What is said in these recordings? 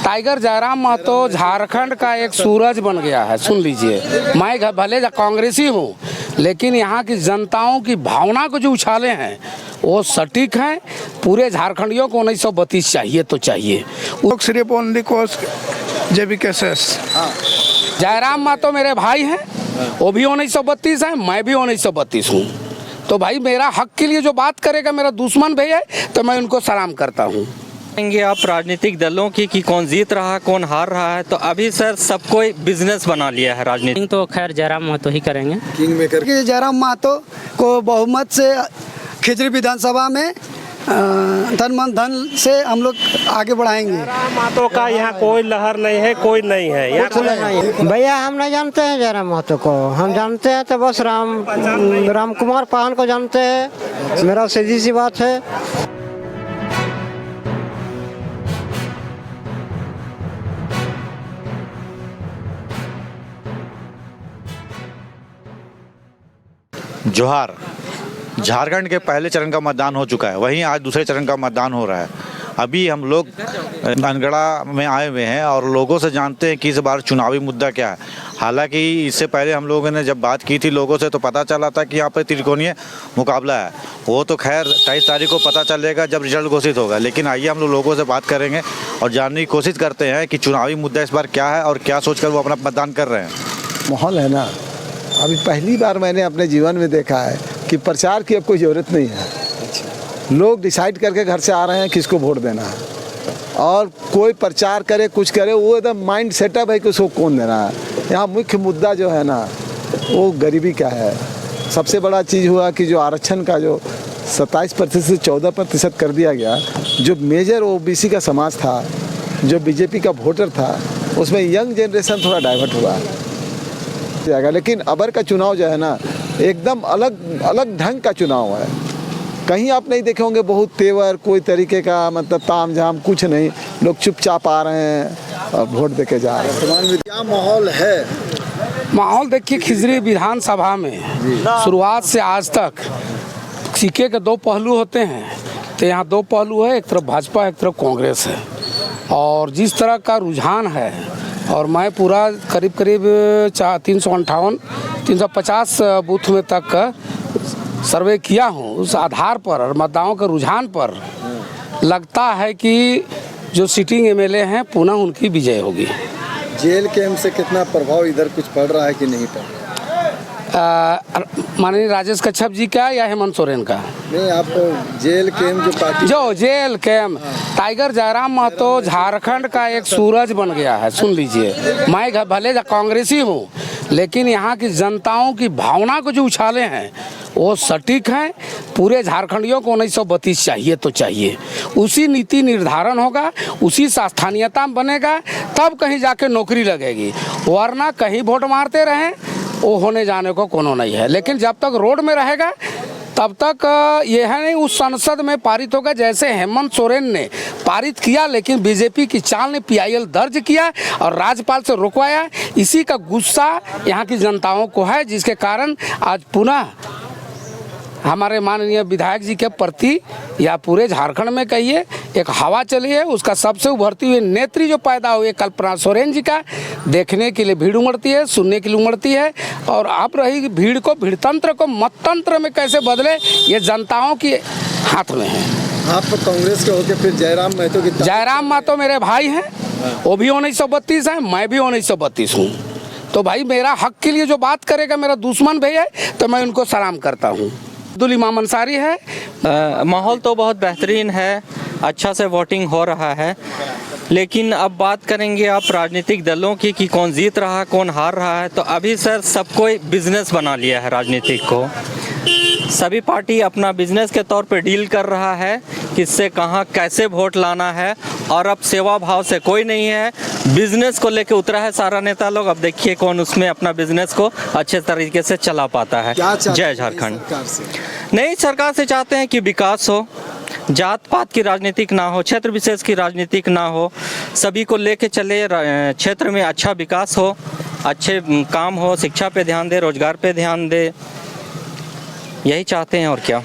Tiger Jairam Mahato Jharkhand का एक सूरज बन गया है। सुन लीजिए, मैं भले कांग्रेसी हूँ, लेकिन यहाँ की जनताओं की भावना को जो उछाले हैं वो सटीक हैं। पूरे झारखंडियों को 1932 चाहिए तो चाहिए। सिर्फ ओनली कोस JBKS। जयराम महतो मेरे भाई हैं, वो भी 1932 है, मैं भी 1932 हूँ। तो भाई मेरा हक के लिए जो बात करेगा मेरा दुश्मन भी है तो मैं उनको सलाम करता हूँ। आप राजनीतिक दलों की कि कौन जीत रहा है कौन हार रहा है, तो अभी सर सब कोई बिजनेस बना लिया है राजनीति। तो खैर जयराम महतो ही करेंगे। किंग मेकर की जयराम महतो को बहुमत से खिजरी विधानसभा में तन मन धन से हम लोग आगे बढ़ाएंगे। जयराम महतो का यहाँ कोई लहर नहीं है, कोई नहीं है यहाँ। भैया हम नहीं जानते हैं जयराम महतो को, हम जानते हैं तो बस राम कुमार पान को जानते हैं। मेरा सीधी सी बात है। जोहार। झारखंड के पहले चरण का मतदान हो चुका है, वहीं आज दूसरे चरण का मतदान हो रहा है। अभी हम लोग अनगढ़ा में आए हुए हैं और लोगों से जानते हैं कि इस बार चुनावी मुद्दा क्या है। हालांकि इससे पहले हम लोगों ने जब बात की थी लोगों से तो पता चला था कि यहाँ पर त्रिकोणीय मुकाबला है। वो तो खैर 23 तारीख को पता चलेगा जब रिजल्ट घोषित होगा। लेकिन आइए हम लोगों से बात करेंगे और जानने की कोशिश करते हैं कि चुनावी मुद्दा इस बार क्या है और क्या सोच कर वो अपना मतदान कर रहे हैं। माहौल है ना, अभी पहली बार मैंने अपने जीवन में देखा है कि प्रचार की अब कोई ज़रूरत नहीं है। लोग डिसाइड करके घर से आ रहे हैं किसको वोट देना है, और कोई प्रचार करे कुछ करे वो एकदम माइंड सेटअप है कि उसको कौन देना है। यहाँ मुख्य मुद्दा जो है ना वो गरीबी का है। सबसे बड़ा चीज़ हुआ कि जो आरक्षण का जो 27% से 14% कर दिया गया, जो मेजर OBC का समाज था, जो BJP का वोटर था, उसमें यंग जनरेशन थोड़ा डाइवर्ट हुआ जाएगा। लेकिन अबर का चुनाव जो है ना एकदम अलग ढंग का चुनाव है। कहीं आप नहीं देखे होंगे बहुत तेवर कोई तरीके का, मतलब ताम झाम कुछ नहीं। लोग चुपचाप आ रहे हैं और वोट देके जा रहे हैं। क्या माहौल है? माहौल देखिए, खिजरी विधानसभा में शुरुआत से आज तक सिक्के के दो पहलू होते हैं। तो यहाँ दो पहलू है, एक तरफ भाजपा एक तरफ कांग्रेस है। और जिस तरह का रुझान है, और मैं पूरा करीब 350 बूथ में तक सर्वे किया हूँ, उस आधार पर और मतदाताओं के रुझान पर लगता है कि जो सिटिंग MLA हैं पुनः उनकी विजय होगी। जेल कैंप से कितना प्रभाव इधर कुछ पड़ रहा है कि नहीं पड़ रहा? माननीय राजेश कच्छप जी का या हेमंत सोरेन का? नहीं, आप जेल कैंप जो पार्टी जो जेल कैंप, टाइगर जयराम महतो झारखंड का एक सूरज बन गया है। सुन लीजिए, मैं भले कांग्रेसी हूँ, लेकिन यहाँ की जनताओं की भावना को जो उछाले हैं वो सटीक हैं। पूरे झारखंडियों को 1932 चाहिए तो चाहिए। उसी नीति निर्धारण होगा, उसी स्थानीयता बनेगा, तब कहीं जाके नौकरी लगेगी। वरना कहीं वोट मारते रहें वो होने जाने को कोनो नहीं है। लेकिन जब तक रोड में रहेगा तब तक ये है नहीं उस संसद में पारित होगा। जैसे हेमंत सोरेन ने पारित किया, लेकिन BJP की चाल ने PIL दर्ज किया और राज्यपाल से रुकवाया। इसी का गुस्सा यहाँ की जनताओं को है, जिसके कारण आज पुनः हमारे माननीय विधायक जी के प्रति या पूरे झारखंड में कहिए एक हवा चली है। उसका सबसे उभरती हुई नेत्री जो पैदा हुई है कल्पना सोरेन जी का, देखने के लिए भीड़ उमड़ती है, सुनने के लिए उमड़ती है। और अब रही भीड़ को, भीड़तंत्र को मततंत्र में कैसे बदले, ये जनताओं के हाथ में है। आप कांग्रेस के होकर फिर जयराम महतो की? जयराम महतो मेरे भाई हैं, वो भी 1932 है, मैं भी 1932 हूँ। तो भाई मेरा हक के लिए जो बात करेगा मेरा दुश्मन भी है तो मैं उनको सलाम करता हूँ। अब्दुल इमाम अंसारी है। माहौल तो बहुत बेहतरीन है, अच्छा से वोटिंग हो रहा है। लेकिन अब बात करेंगे आप राजनीतिक दलों की कि कौन जीत रहा है कौन हार रहा है, तो अभी सर सब कोई बिजनेस बना लिया है राजनीतिक को। सभी पार्टी अपना बिजनेस के तौर पे डील कर रहा है, किससे कहाँ कैसे वोट लाना है। और अब सेवा भाव से कोई नहीं है, बिजनेस को लेके उतरा है सारा नेता लोग। अब देखिए कौन उसमें अपना बिजनेस को अच्छे तरीके से चला पाता है। जय झारखंड। नई सरकार से चाहते हैं कि विकास हो, जात पात की राजनीतिक ना हो, क्षेत्र विशेष की राजनीतिक ना हो, सभी को लेके चले, क्षेत्र में अच्छा विकास हो, अच्छे काम हो, शिक्षा पे ध्यान दे, रोजगार पे ध्यान दे, यही चाहते हैं और क्या।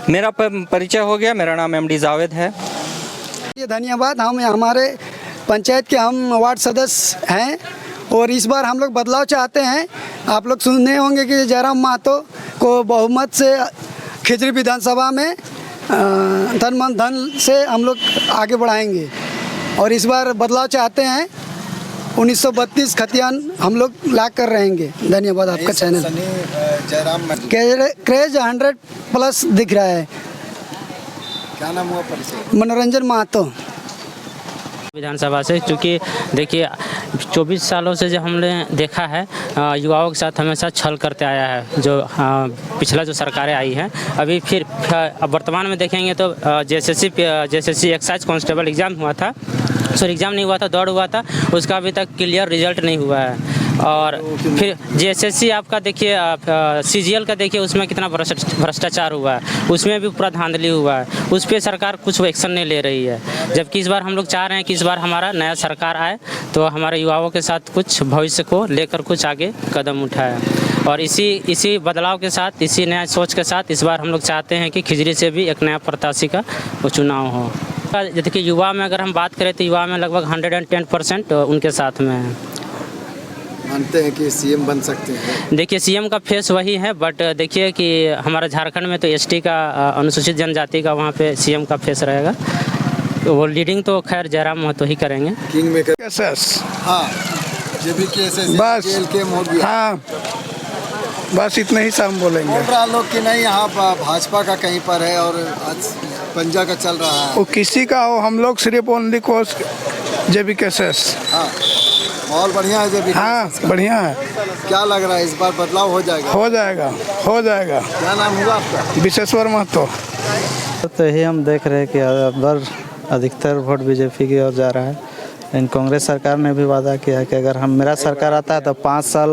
मेरा परिचय हो गया, मेरा नाम MD जावेद है। धन्यवाद। हम हमारे पंचायत के हम वार्ड सदस्य हैं और इस बार हम लोग बदलाव चाहते हैं। आप लोग सुने होंगे कि जयराम महतो को बहुमत से खिजरी विधानसभा में तन मन धन से हम लोग आगे बढ़ाएंगे और इस बार बदलाव चाहते हैं। 1932 खतियान हम लोग ला कर रहेंगे। धन्यवाद आपका चैनल। क्रेज 100+ दिख रहा है। क्या नाम हुआ परिचय? मनोरंजन महतो विधानसभा से, क्योंकि देखिए 24 सालों से जो हमने देखा है युवाओं के साथ हमेशा छल करते आया है जो पिछला जो सरकारें आई हैं। अभी फिर अब वर्तमान में देखेंगे तो जेएसएससी एक्साइज कांस्टेबल एग्ज़ाम हुआ था, सॉरी एग्ज़ाम नहीं हुआ था, दौड़ हुआ था, उसका अभी तक क्लियर रिजल्ट नहीं हुआ है। और फिर जेएसएससी आपका देखिए सीजीएल का देखिए उसमें कितना भ्रष्टाचार हुआ है, उसमें भी पूरा धांधली हुआ है, उस पर सरकार कुछ एक्शन नहीं ले रही है। जबकि इस बार हम लोग चाह रहे हैं कि इस बार हमारा नया सरकार आए तो हमारे युवाओं के साथ कुछ भविष्य को लेकर कुछ आगे कदम उठाए और इसी बदलाव के साथ, इसी नया सोच के साथ इस बार हम लोग चाहते हैं कि खिजरी से भी एक नया प्रत्याशी का चुनाव हो। देखिए युवा में अगर हम बात करें तो युवा में लगभग 110% उनके साथ में है। मानते हैं कि सीएम बन सकते हैं? देखिए सीएम का फेस वही है, बट देखिए कि हमारा झारखंड में तो एसटी का अनुसूचित जनजाति का वहाँ पे सीएम का फेस रहेगा, तो वो लीडिंग तो खैर जयराम महतो ही करेंगे। King maker cases. हाँ, जेबीकेएसएस बस। जेल के मोदी। हाँ, बस इतने ही हम बोलेंगे। बोल रहा लोग कि नहीं यहाँ भाजपा का कहीं पर है और आज पंजा का चल रहा है। वो किसी का हो, हम लोग सिर्फ ओनली कोस जेबीकेएसएस। हाँ, माहौल बढ़िया है जेबीकेएसएस। हाँ, बढ़िया है। क्या लग रहा है इस बार बदलाव हो जाएगा? हो जाएगा, हो जाएगा। क्या नाम हुआ आपका? विश्वेश्वर महतो। तो यही हम देख रहे हैं कि अब अधिकतर वोट बीजेपी की ओर जा रहा है। लेकिन कांग्रेस सरकार ने भी वादा किया कि अगर मेरा सरकार आता है तो 5 साल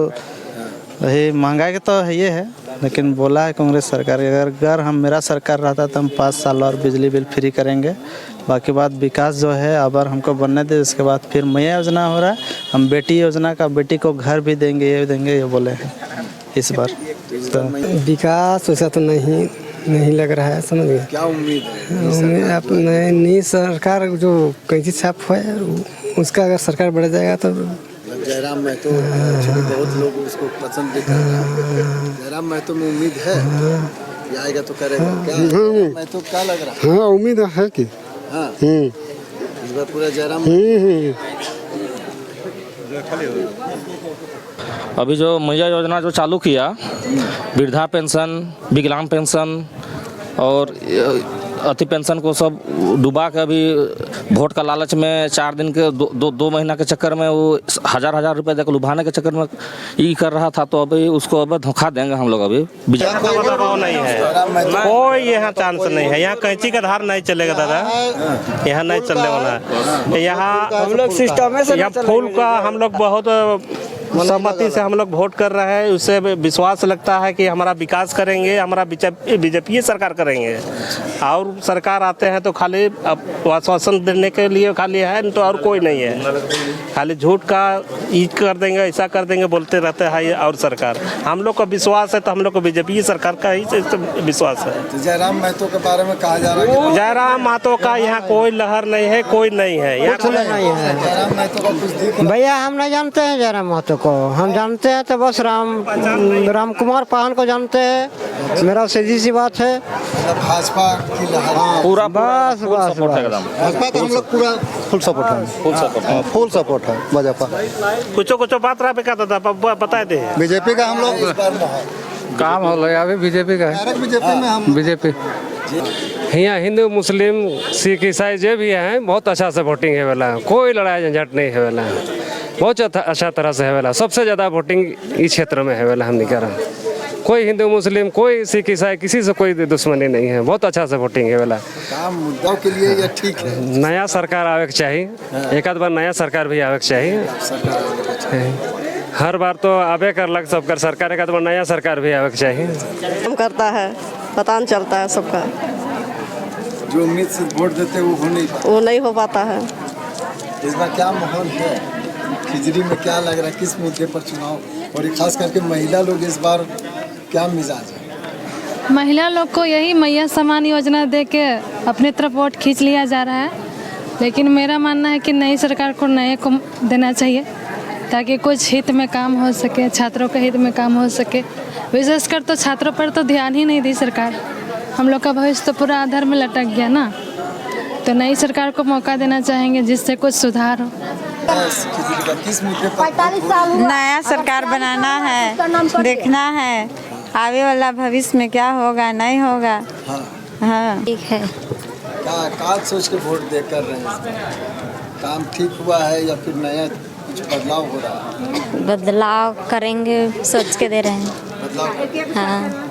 वही महंगाई के तो ये है, लेकिन बोला है कांग्रेस सरकार अगर मेरा सरकार रहता तो हम 5 साल और बिजली बिल फ्री करेंगे। बाकी बात विकास जो है अगर हमको बनने दे, उसके बाद फिर मैया योजना हो रहा है, हम बेटी योजना का बेटी को घर भी देंगे, ये देंगे, ये बोले हैं इस बार। तो विकास वैसा तो नहीं लग रहा है, समझ गए। क्या उम्मीद है? उम्मीद आप नई सरकार जो कैंची छाप है उसका अगर सरकार बढ़ जाएगा तो जयराम महतो बहुत लोग उसको पसंद भी कर रहे हैं। जयराम महतो में उम्मीद है ये आएगा तो करेगा। क्या महतो क्या लग रहा है? हाँ, उम्मीद है कि हाँ, इस बार पूरा जयराम। अभी जो मैया योजना जो चालू किया, वृद्धा पेंशन, विकलांग पेंशन और अति पेंशन को सब डुबा के अभी वोट का लालच में 4 दिन के 2 महीना के चक्कर में वो हजार रुपए देकर लुभाने के चक्कर में ये कर रहा था, तो अभी उसको अब धोखा देंगे हम लोग। अभी दबाव नहीं है, कोई यहाँ चांस नहीं है। यहाँ कैंची का धार नहीं चलेगा दादा, यहाँ नहीं चलने वाला है। यहाँ हम लोग सिस्टम है, फूल का हम लोग बहुत सहमति से हम लोग वोट कर रहे हैं। उससे विश्वास लगता है कि हमारा विकास करेंगे, हमारा बीजेपी सरकार करेंगे। और सरकार आते हैं तो खाली आश्वासन देने के लिए खाली है, तो और कोई नहीं है। खाली झूठ का ये कर देंगे, ऐसा कर देंगे बोलते रहते हैं। और सरकार हम लोग का विश्वास है तो हम लोग को बीजेपी सरकार का ही विश्वास है। तो जयराम महतो के बारे में कहा जा रहा है? जयराम महतो का यहाँ कोई लहर नहीं है, कोई नहीं है यहाँ। जयराम महतो का कुछ दिख भैया हम नहीं जानते हैं जयराम महतो को। हम जानते हैं तो बस राम कुमार पाहन को जानते हैं। मेरा सीधी सी बात है, भाजपा की लहर पूरा बस भाजपा का हम लोग पूरा फुल सपोर्ट है, फुल सपोर्ट है भाजपा। कुछ बात रहा बेकार बता दे। बीजेपी का हम लोग काम हो रहा है बीजेपी का है। बीजेपी में हम बीजेपी यहाँ हिंदू मुस्लिम सिख ईसाई जो भी हैं बहुत अच्छा से वोटिंग है वाला, कोई लड़ाई झंझट नहीं है वाला, बहुत अच्छा तरह से है वाला। सबसे ज़्यादा वोटिंग इस क्षेत्र में है वाला। हम नहीं कह रहे कोई हिंदू मुस्लिम, कोई सिख ईसाई, किसी से कोई दुश्मनी नहीं है, बहुत अच्छा से वोटिंग है वाला। काम मुद्दों के लिए ये ठीक है। नया सरकार आवे के चाहिए, एक आध बार नया सरकार भी आवे के चाहिए। हर बार तो आवे कर लग सबकर सरकार, एक आध बार नया सरकार भी आवे के चाहिए। काम करता है, पता नहीं चलता है सबका। जो उम्मीद से वोट देते वो नहीं हो पाता है। इस बार क्या माहौल है खिजरी में? क्या लग रहा है किस मुद्दे पर चुनाव, और खास करके महिला लोग इस बार क्या मिजाज है? महिला लोग को यही मैया सम्मान योजना दे के अपने तरफ वोट खींच लिया जा रहा है लेकिन मेरा मानना है कि नई सरकार को नए को देना चाहिए ताकि कुछ हित में काम हो सके, छात्रों के हित में काम हो सके। विशेषकर तो छात्रों पर तो ध्यान ही नहीं दी सरकार। हम लोग का भविष्य तो पूरा आधार में लटक गया ना, तो नई सरकार को मौका देना चाहेंगे जिससे कुछ सुधार हो। नया सरकार बनाना है, देखना है आगे वाला भविष्य में क्या होगा नहीं होगा। हाँ ठीक है। क्या सोच के वोट दे कर रहे हैं? काम ठीक हुआ है या फिर नया कुछ बदलाव हो रहा है? बदलाव करेंगे सोच के दे रहे हैं। बदलाव हाँ।